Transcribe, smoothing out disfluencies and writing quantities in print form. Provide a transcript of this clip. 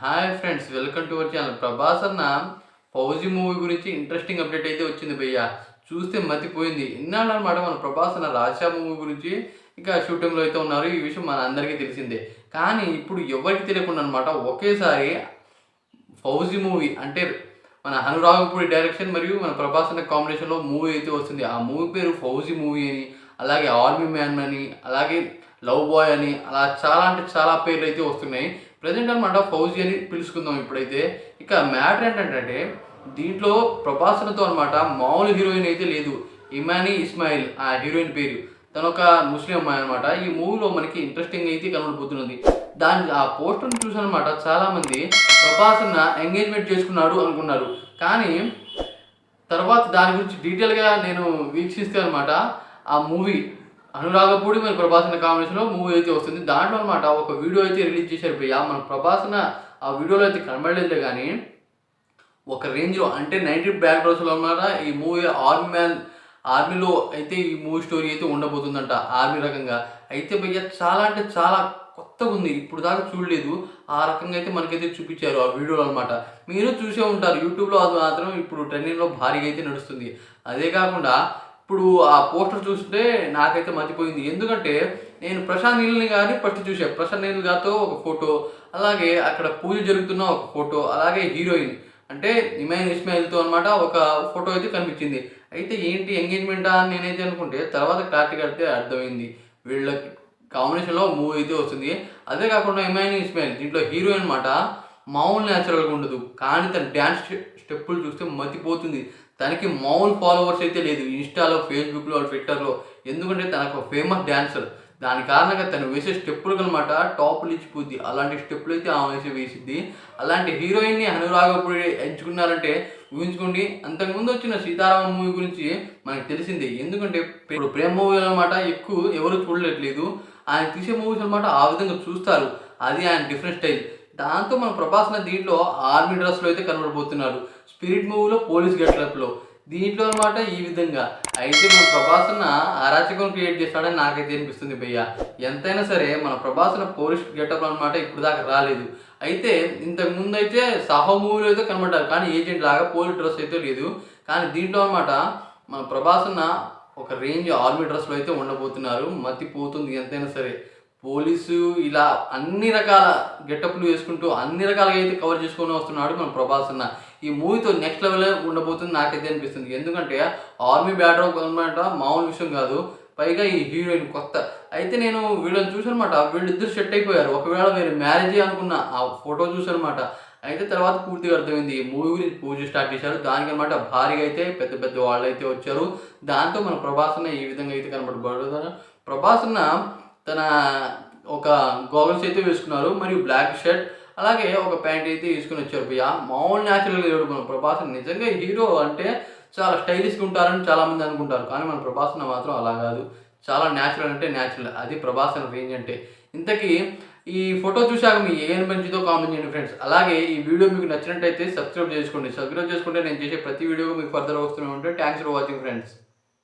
Hi friends, welcome to our channel. Prabhas అన్న fauji movie గురించి interesting update అయితే వచ్చింది భయ్య. చూస్తే మతిపోయింది. ఇన్నాళ్ళు అనమాట మన ప్రభాస్ అన్న రాజా మూవీ గురించి ఇంకా షూటింగ్లో అయితే ఉన్నారు. ఈ విషయం మన అందరికీ తెలిసిందే. కానీ ఇప్పుడు ఎవరికి తెలియకుండా అనమాట ఒకేసారి ఫౌజీ మూవీ అంటే మన అనురాగపూడి డైరెక్షన్ మరియు మన ప్రభాస్ అన్న కాంబినేషన్లో మూవీ అయితే వస్తుంది. ఆ మూవీ పేరు ఫౌజీ మూవీ అని, అలాగే ఆర్మీ మ్యాన్ అని, అలాగే లవ్ బాయ్ అని, అలా చాలా అంటే చాలా పేర్లు అయితే వస్తున్నాయి. ప్రజెంట్ అనమాట ఫౌజీ అని పిలుచుకుందాం ఇప్పుడైతే. ఇక మ్యాటర్ ఏంటంటే దీంట్లో ప్రభాస్తో అనమాట మామూలు హీరోయిన్ అయితే లేదు. ఇమానీ ఇస్మాయిల్ ఆ హీరోయిన్ పేరు. తను ఒక ముస్లిం అమ్మాయి అనమాట. ఈ మూవీలో మనకి ఇంట్రెస్టింగ్ అయితే కనబడిపోతున్నది. ఆ పోస్టర్ని చూసానమాట చాలామంది ప్రభాస్ అన్న ఎంగేజ్మెంట్ చేసుకున్నాడు అనుకున్నారు. కానీ తర్వాత దాని గురించి డీటెయిల్గా నేను వీక్షిస్తే అనమాట ఆ మూవీ అనురాగపూడి మన ప్రభాస్ అన్న కాంబినేషన్లో మూవీ అయితే వస్తుంది. దాంట్లో అనమాట ఒక వీడియో అయితే రిలీజ్ చేశారు భయ్య. మన ప్రభాస్ అన్న ఆ వీడియోలో అయితే కనబడలేదులే కానీ ఒక రేంజ్లో అంటే 90 బ్యాక్గ్రౌండ్స్లో అనమాట ఈ మూవీ ఆర్మీలో అయితే ఈ మూవీ స్టోరీ అయితే ఉండబోతుందంట. ఆర్మీ రకంగా అయితే భయ్య చాలా అంటే చాలా కొత్తగా ఉంది. ఇప్పుడు దాకా చూడలేదు. ఆ రకంగా అయితే మనకైతే చూపించారు ఆ వీడియోలో అనమాట. మీరు చూసే ఉంటారు యూట్యూబ్లో. అది మాత్రం ఇప్పుడు ట్రెండింగ్లో భారీగా అయితే నడుస్తుంది. అదే కాకుండా ఇప్పుడు ఆ పోస్టర్ చూస్తే నాకైతే మతిపోయింది. ఎందుకంటే నేను ప్రశాంత్ నీల్ని గారిని ఫస్ట్ చూసాను. ప్రశాంత్ నీల్ గారితో ఒక ఫోటో, అలాగే అక్కడ పూజ జరుగుతున్న ఒక ఫోటో, అలాగే హీరోయిన్ అంటే ఇమాన్ ఇస్మాయిల్తో అనమాట ఒక ఫోటో అయితే కనిపించింది. అయితే ఏంటి ఎంగేజ్మెంటా అని నేనైతే అనుకుంటే తర్వాత క్లారిటీగా అయితే అర్థమైంది. వీళ్ళకి కాంబినేషన్లో మూవీ అయితే వస్తుంది. అదే కాకుండా ఇమాన్ ఇస్మాయిల్ దీంట్లో హీరోయిన్ అనమాట మామూలు న్యాచురల్గా ఉండదు. కానీ తన డ్యాన్స్ స్టెప్పులు చూస్తే మతిపోతుంది. తనకి మామూలు ఫాలోవర్స్ అయితే లేదు ఇన్స్టాలో, ఫేస్బుక్లో, ట్విట్టర్లో. ఎందుకంటే తనకు ఫేమస్ డ్యాన్సర్. దాని కారణంగా తను వేసే స్టెప్పులు అనమాట టాప్లు ఇచ్చిపోద్ది. అలాంటి స్టెప్పులు అయితే ఆమె వేసిద్ది. అలాంటి హీరోయిన్ని అనురాగపూడి ఎంచుకున్నారంటే ఊహించుకోండి. అంతకుముందు వచ్చిన సీతారామ మూవీ గురించి మనకు తెలిసిందే. ఎందుకంటే ఇప్పుడు ప్రేమ మూవీలు అనమాట ఎక్కువ ఎవరు చూడలేదు. ఆయన తీసే మూవీస్ అనమాట ఆ విధంగా చూస్తారు. అది ఆయన డిఫరెంట్ స్టైల్. దాంతో మన ప్రభాస్ దీంట్లో ఆర్మీ డ్రెస్లో అయితే కనబడబోతున్నారు. స్పిరిట్ మూవీలో పోలీస్ గెటప్లో, దీంట్లో అనమాట ఈ విధంగా. అయితే మన ప్రభాస్ అరాచకం క్రియేట్ చేస్తాడని నాకైతే అనిపిస్తుంది భయ్య. ఎంతైనా సరే మన ప్రభాస్ పోలీస్ గెటప్ అనమాట ఇప్పుడు దాకా రాలేదు. అయితే ఇంతకు ముందు అయితే సాహో మూవీలో అయితే కనబడ్డారు. కానీ ఏజెంట్ లాగా పోలీస్ డ్రెస్ అయితే లేదు. కానీ దీంట్లో అనమాట మన ప్రభాస్ ఒక రేంజ్ ఆర్మీ డ్రెస్లో అయితే ఉండబోతున్నారు. మతిపోతుంది ఎంతైనా సరే. పోలీసు ఇలా అన్ని రకాల గెటప్లు వేసుకుంటూ అన్ని రకాలుగా అయితే కవర్ చేసుకొని వస్తున్నాడు మన ప్రభాస్ అన్న. ఈ మూవీతో నెక్స్ట్ లెవెల్ ఉండబోతుంది నాకైతే అనిపిస్తుంది. ఎందుకంటే ఆర్మీ బ్యాక్డ్రాప్ అనమాట మామూలు విషయం కాదు. పైగా ఈ హీరోయిన్ కొత్త. అయితే నేను వీళ్ళని చూసానమాట, వీళ్ళిద్దరు సెట్ అయిపోయారు. ఒకవేళ వేరే మ్యారేజే అనుకున్న ఆ ఫోటో చూసానమాట. అయితే తర్వాత పూర్తిగా అర్థమైంది. ఈ మూవీ గురించి పూజ స్టార్ట్ చేశారు. దానికనమాట భారీగా అయితే పెద్ద పెద్ద వాళ్ళు అయితే వచ్చారు. దాంతో మన ప్రభాస్ ఈ విధంగా అయితే కనబడబడుతున్నారు. ప్రభాస్ తన ఒక గోగల్స్ అయితే వేసుకున్నారు, మరియు బ్లాక్ షర్ట్, అలాగే ఒక ప్యాంట్ అయితే వేసుకుని వచ్చారు భయ్య. మామూలు న్యాచురల్గా లేడు మన ప్రభాస్. నిజంగా హీరో అంటే చాలా స్టైలిష్గా ఉంటారని చాలామంది అనుకుంటారు. కానీ మన ప్రభాస్ మాత్రం అలా కాదు. చాలా న్యాచురల్ అంటే న్యాచురల్. అది ప్రభాస్ రేంజ్ అంటే. ఇంతకీ ఈ ఫోటో చూశాక మీ ఏం మంచిదో కామెంట్ చేయండి ఫ్రెండ్స్. అలాగే ఈ వీడియో మీకు నచ్చినట్టయితే సబ్స్క్రైబ్ చేసుకోండి. సబ్స్క్రైబ్ చేసుకుంటే నేను చేసే ప్రతి వీడియో మీకు ఫర్దర్ వస్తూనే ఉంటే. Thanks for watching friends.